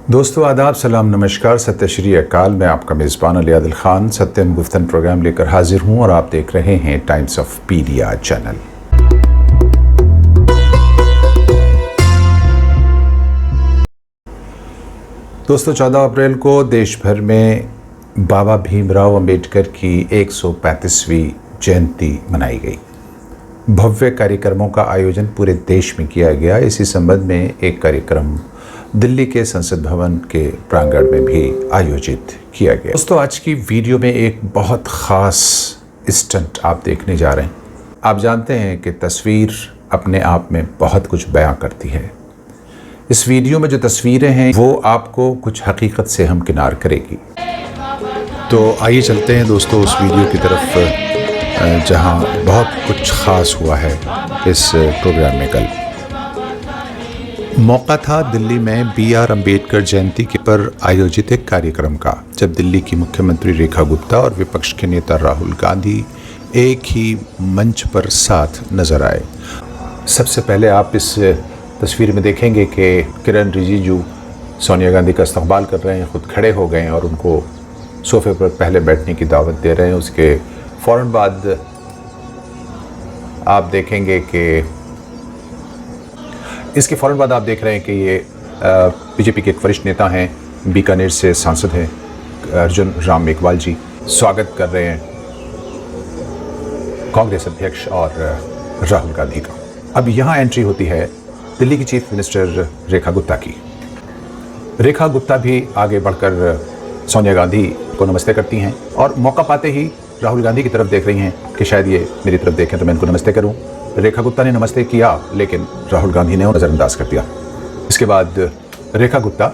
दोस्तों आदाब, सलाम, नमस्कार, सत्य श्री अकाल। मैं आपका मेज़बान अली आदिल ख़ान सत्यम गुफ्तन प्रोग्राम लेकर हाजिर हूं और आप देख रहे हैं टाइम्स ऑफ पीडिया चैनल। दोस्तों 14 अप्रैल को देश भर में बाबा भीमराव अंबेडकर की 135वीं जयंती मनाई गई। भव्य कार्यक्रमों का आयोजन पूरे देश में किया गया। इसी संबंध में एक कार्यक्रम दिल्ली के संसद भवन के प्रांगण में भी आयोजित किया गया। दोस्तों आज की वीडियो में एक बहुत ख़ास स्टंट आप देखने जा रहे हैं। आप जानते हैं कि तस्वीर अपने आप में बहुत कुछ बयां करती है। इस वीडियो में जो तस्वीरें हैं वो आपको कुछ हकीकत से हमकिनार करेगी। तो आइए चलते हैं दोस्तों उस वीडियो की तरफ जहां बहुत कुछ ख़ास हुआ है इस प्रोग्राम में। कल मौका था दिल्ली में BR अम्बेडकर जयंती के पर आयोजित एक कार्यक्रम का, जब दिल्ली की मुख्यमंत्री रेखा गुप्ता और विपक्ष के नेता राहुल गांधी एक ही मंच पर साथ नजर आए। सबसे पहले आप इस तस्वीर में देखेंगे कि किरण रिजिजू सोनिया गांधी का इस्तकबाल कर रहे हैं, खुद खड़े हो गए हैं और उनको सोफे पर पहले बैठने की दावत दे रहे हैं। उसके फ़ौरन बाद आप देखेंगे कि इसके फ़ौरन बाद आप देख रहे हैं कि ये बीजेपी के एक वरिष्ठ नेता हैं, बीकानेर से सांसद हैं अर्जुन राम मेघवाल जी, स्वागत कर रहे हैं कांग्रेस अध्यक्ष और राहुल गांधी का। अब यहाँ एंट्री होती है दिल्ली की चीफ मिनिस्टर रेखा गुप्ता की। रेखा गुप्ता भी आगे बढ़कर सोनिया गांधी को नमस्ते करती हैं और मौका पाते ही राहुल गांधी की तरफ देख रही हैं कि शायद ये मेरी तरफ देखें तो मैं इनको नमस्ते करूं। रेखा गुप्ता ने नमस्ते किया लेकिन राहुल गांधी ने नज़रअंदाज कर दिया। इसके बाद रेखा गुप्ता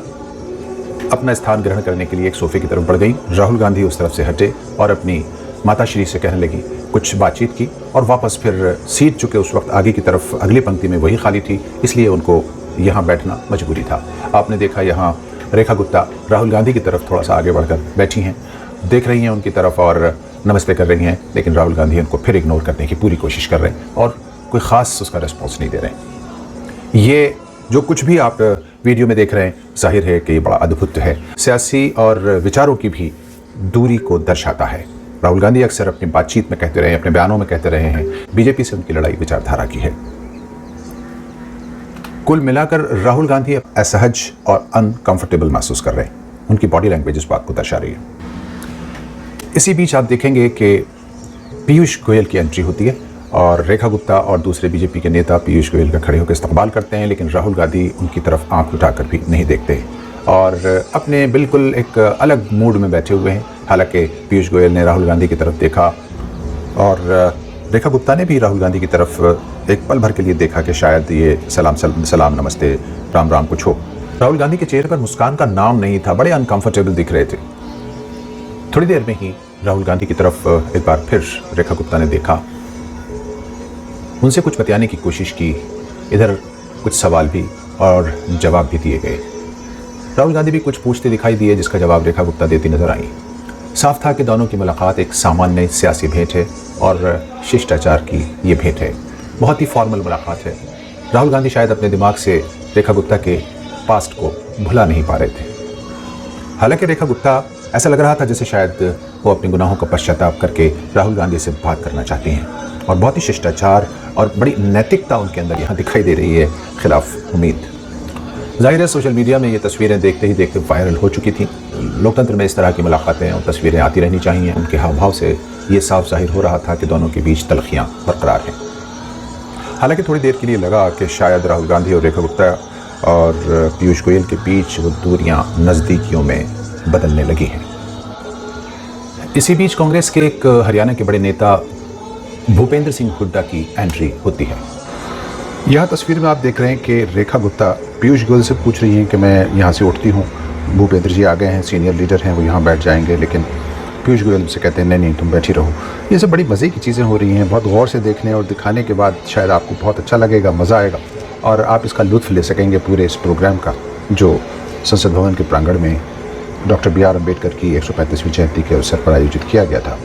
अपना स्थान ग्रहण करने के लिए एक सोफे की तरफ बढ़ गई। राहुल गांधी उस तरफ से हटे और अपनी माताश्री से कहने लगी, कुछ बातचीत की और वापस फिर सीट चुके उस वक्त आगे की तरफ अगली पंक्ति में वही खाली थी, इसलिए उनको यहाँ बैठना मजबूरी था। आपने देखा यहाँ रेखा गुप्ता राहुल गांधी की तरफ थोड़ा सा आगे बढ़कर बैठी हैं, देख रही हैं उनकी तरफ और नमस्ते कर रही हैं, लेकिन राहुल गांधी उनको फिर इग्नोर करने की पूरी कोशिश कर रहे हैं और कोई ख़ास उसका रिस्पॉन्स नहीं दे रहे हैं। ये जो कुछ भी आप वीडियो में देख रहे हैं जाहिर है कि ये बड़ा अद्भुत है, सियासी और विचारों की भी दूरी को दर्शाता है। राहुल गांधी अक्सर अपनी बातचीत में कहते रहे हैं, अपने बयानों में कहते रहे हैं, बीजेपी से उनकी लड़ाई विचारधारा की है। कुल मिलाकर राहुल गांधी असहज और अनकंफर्टेबल महसूस कर रहे हैं। उनकी बॉडी लैंग्वेज इस बात को दर्शा रही है। इसी बीच आप देखेंगे कि पीयूष गोयल की एंट्री होती है और रेखा गुप्ता और दूसरे बीजेपी के नेता पीयूष गोयल का खड़े होकर इस्तकबाल करते हैं, लेकिन राहुल गांधी उनकी तरफ आंख उठाकर भी नहीं देखते और अपने बिल्कुल एक अलग मूड में बैठे हुए हैं। हालांकि पीयूष गोयल ने राहुल गांधी की तरफ देखा और रेखा गुप्ता ने भी राहुल गांधी की तरफ एक पल भर के लिए देखा कि शायद ये सलाम नमस्ते राम राम कुछ हो। राहुल गांधी के चेहरे पर मुस्कान का नाम नहीं था, बड़े अनकंफर्टेबल दिख रहे थे। थोड़ी देर में ही राहुल गांधी की तरफ एक बार फिर रेखा गुप्ता ने देखा, उनसे कुछ बतियाने की कोशिश की, इधर कुछ सवाल भी और जवाब भी दिए गए। राहुल गांधी भी कुछ पूछते दिखाई दिए जिसका जवाब रेखा गुप्ता देती नजर आई। साफ था कि दोनों की मुलाकात एक सामान्य सियासी भेंट है और शिष्टाचार की ये भेंट है, बहुत ही फॉर्मल मुलाकात है। राहुल गांधी शायद अपने दिमाग से रेखा गुप्ता के पास्ट को भुला नहीं पा रहे थे। हालांकि रेखा गुप्ता ऐसा लग रहा था जैसे शायद वो अपने गुनाहों का पश्चाताप करके राहुल गांधी से बात करना चाहती हैं और बहुत ही शिष्टाचार और बड़ी नैतिकता उनके अंदर यहाँ दिखाई दे रही है, खिलाफ उम्मीद। जाहिर है सोशल मीडिया में ये तस्वीरें देखते ही देखते वायरल हो चुकी थी। लोकतंत्र में इस तरह की मुलाकातें और तस्वीरें आती रहनी चाहिए। उनके हाव भाव से ये साफ जाहिर हो रहा था कि दोनों के बीच तलखियाँ बरकरार हैं। हालांकि थोड़ी देर के लिए लगा कि शायद राहुल गांधी और रेखा गुप्ता और पीयूष गोयल के बीच वो दूरियाँ नज़दीकियों में बदलने लगी हैं। इसी बीच कांग्रेस के एक हरियाणा के बड़े नेता भूपेंद्र सिंह हुड्डा की एंट्री होती है। यह तस्वीर में आप देख रहे हैं कि रेखा गुप्ता पीयूष गोयल से पूछ रही हैं कि मैं यहाँ से उठती हूँ, भूपेंद्र जी आ गए हैं, सीनियर लीडर हैं, वो यहाँ बैठ जाएंगे, लेकिन पीयूष गोयल से कहते हैं नहीं तुम बैठी रहो। ये सब बड़ी मज़े की चीज़ें हो रही हैं। बहुत गौर से देखने और दिखाने के बाद शायद आपको बहुत अच्छा लगेगा, मज़ा आएगा और आप इसका लुत्फ़ ले सकेंगे पूरे इस प्रोग्राम का, जो संसद भवन के प्रांगण में डॉक्टर BR अम्बेडकर की 135वीं जयंती के अवसर पर आयोजित किया गया था।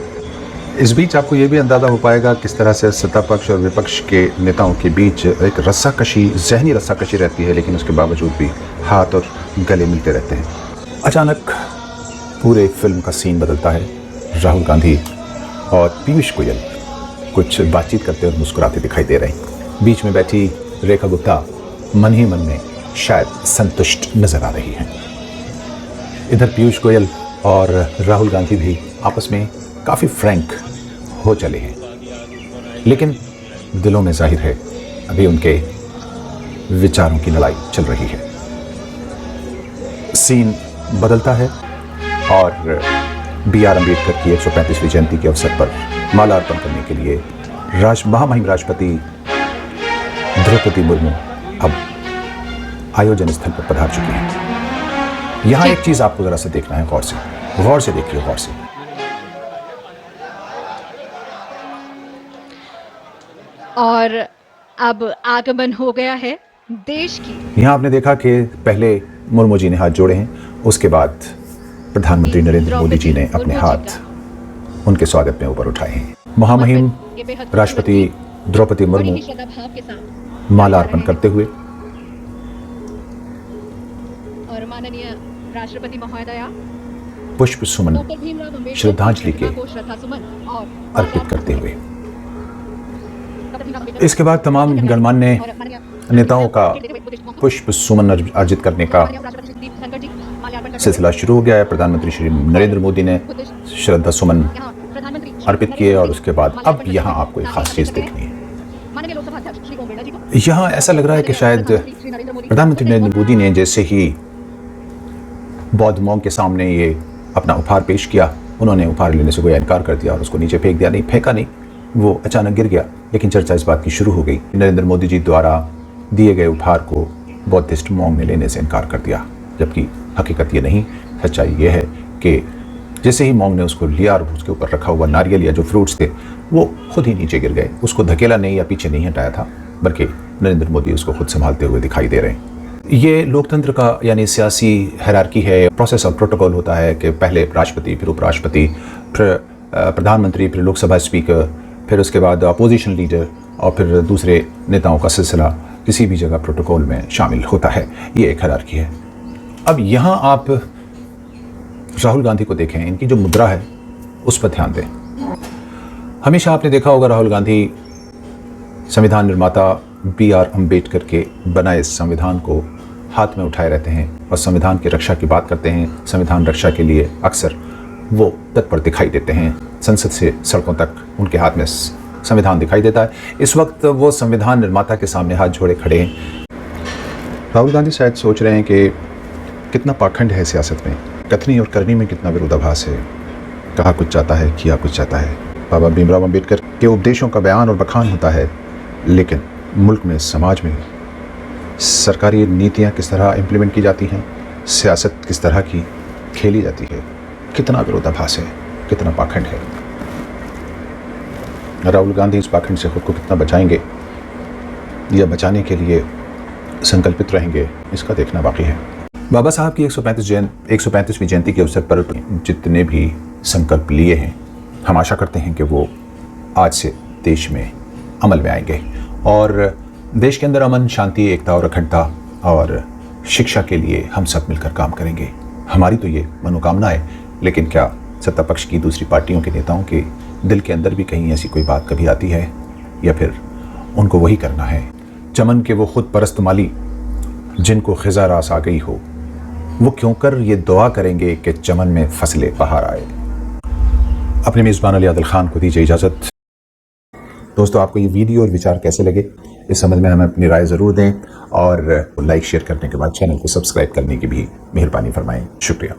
इस बीच आपको ये भी अंदाज़ा हो पाएगा किस तरह से सत्ता पक्ष और विपक्ष के नेताओं के बीच एक रस्साकशी, जहनी रस्साकशी रहती है, लेकिन उसके बावजूद भी हाथ और गले मिलते रहते हैं। अचानक पूरे फिल्म का सीन बदलता है। राहुल गांधी और पीयूष गोयल कुछ बातचीत करते और मुस्कुराते दिखाई दे रहे हैं। बीच में बैठी रेखा गुप्ता मन ही मन में शायद संतुष्ट नजर आ रही हैं। इधर पीयूष गोयल और राहुल गांधी भी आपस में काफ़ी फ्रैंक हो चले हैं, लेकिन दिलों में जाहिर है अभी उनके विचारों की लड़ाई चल रही है। सीन बदलता है और B.R. अम्बेडकर की 135वीं जयंती के अवसर पर माला अर्पण करने के लिए महामहिम राष्ट्रपति द्रौपदी मुर्मू अब आयोजन स्थल पर पधार चुकी हैं। यहाँ एक चीज आपको जरा से देखना है, गौर से देखिए, गौर से। और अब आगमन हो गया है देश की। यहाँ आपने देखा कि पहले मुर्मू जी ने हाथ जोड़े हैं, उसके बाद प्रधानमंत्री नरेंद्र मोदी जी ने अपने हाथ उनके स्वागत में ऊपर उठाए हैं। महामहिम राष्ट्रपति द्रौपदी मुर्मू माला अर्पण करते हुए और माननीय राष्ट्रपति महोदया पुष्प सुमन श्रद्धांजलि के अर्पित करते हुए, इसके बाद तमाम गणमान्य नेताओं का पुष्प सुमन अर्जित करने का सिलसिला शुरू हो गया है। प्रधानमंत्री श्री नरेंद्र मोदी ने श्रद्धा सुमन अर्पित किए और उसके बाद अब यहाँ आपको एक खास चीज देखनी है। यहाँ ऐसा लग रहा है कि शायद प्रधानमंत्री नरेंद्र मोदी ने जैसे ही बौद्ध मॉन्क के सामने ये अपना उपहार पेश किया, उन्होंने उपहार लेने से कोई इनकार कर दिया और उसको नीचे फेंक दिया। नहीं फेंका, नहीं, वो अचानक गिर गया, लेकिन चर्चा इस बात की शुरू हो गई। नरेंद्र मोदी जी द्वारा दिए गए उपहार को बौद्धिस्ट मॉन्क ने लेने से इनकार कर दिया, जबकि हकीकत ये नहीं, सच्चाई ये है कि जैसे ही मॉन्क ने उसको लिया और उसके ऊपर रखा हुआ नारियल या जो फ्रूट्स थे वो खुद ही नीचे गिर गए। उसको धकेला नहीं या पीछे नहीं हटाया था, बल्कि नरेंद्र मोदी उसको खुद संभालते हुए दिखाई दे रहे हैं। ये लोकतंत्र का यानी सियासी हायरार्की है, प्रोसेस ऑफ प्रोटोकॉल होता है कि पहले राष्ट्रपति, फिर उपराष्ट्रपति, फिर प्रधानमंत्री, फिर लोकसभा स्पीकर, फिर उसके बाद अपोजिशन लीडर और फिर दूसरे नेताओं का सिलसिला किसी भी जगह प्रोटोकॉल में शामिल होता है। ये एक हायरार्की है। अब यहाँ आप राहुल गांधी को देखें, इनकी जो मुद्रा है उस पर ध्यान दें। हमेशा आपने देखा होगा राहुल गांधी संविधान निर्माता B.R. अम्बेडकर के बनाए संविधान को हाथ में उठाए रहते हैं और संविधान की रक्षा की बात करते हैं। संविधान रक्षा के लिए अक्सर वो तत्पर दिखाई देते हैं। संसद से सड़कों तक उनके हाथ में संविधान दिखाई देता है। इस वक्त वो संविधान निर्माता के सामने हाथ जोड़े खड़े हैं। राहुल गांधी शायद सोच रहे हैं कि कितना पाखंड है सियासत में, कथनी और करनी में कितना विरोधाभास है। कहा कुछ चाहता है, किया कुछ चाहता है। बाबा भीमराव अम्बेडकर के उपदेशों का बयान और बखान होता है, लेकिन मुल्क में, समाज में सरकारी नीतियाँ किस तरह इम्प्लीमेंट की जाती हैं, सियासत किस तरह की खेली जाती है, कितना विरोधाभास है, कितना पाखंड है। राहुल गांधी इस पाखंड से खुद को कितना बचाएंगे या बचाने के लिए संकल्पित रहेंगे, इसका देखना बाकी है। बाबा साहब की 135वीं जयंती के अवसर पर जितने भी संकल्प लिए हैं, हम आशा करते हैं कि वो आज से देश में अमल में आएंगे और देश के अंदर अमन, शांति, एकता और अखंडता और शिक्षा के लिए हम सब मिलकर काम करेंगे। हमारी तो ये मनोकामना है, लेकिन क्या सत्ता पक्ष की दूसरी पार्टियों के नेताओं के दिल के अंदर भी कहीं ऐसी कोई बात कभी आती है, या फिर उनको वही करना है? चमन के वो खुद परस्त माली जिनको खिज़ा रास आ गई हो, वो क्यों कर ये दुआ करेंगे कि चमन में फसले बहार आए। अपने मेज़बान अली आदिल खान को दीजिए इजाज़त। दोस्तों, आपको ये वीडियो और विचार कैसे लगे इस संबंध में हमें अपनी राय ज़रूर दें और लाइक शेयर करने के बाद चैनल को सब्सक्राइब करने की भी मेहरबानी फरमाएं। शुक्रिया।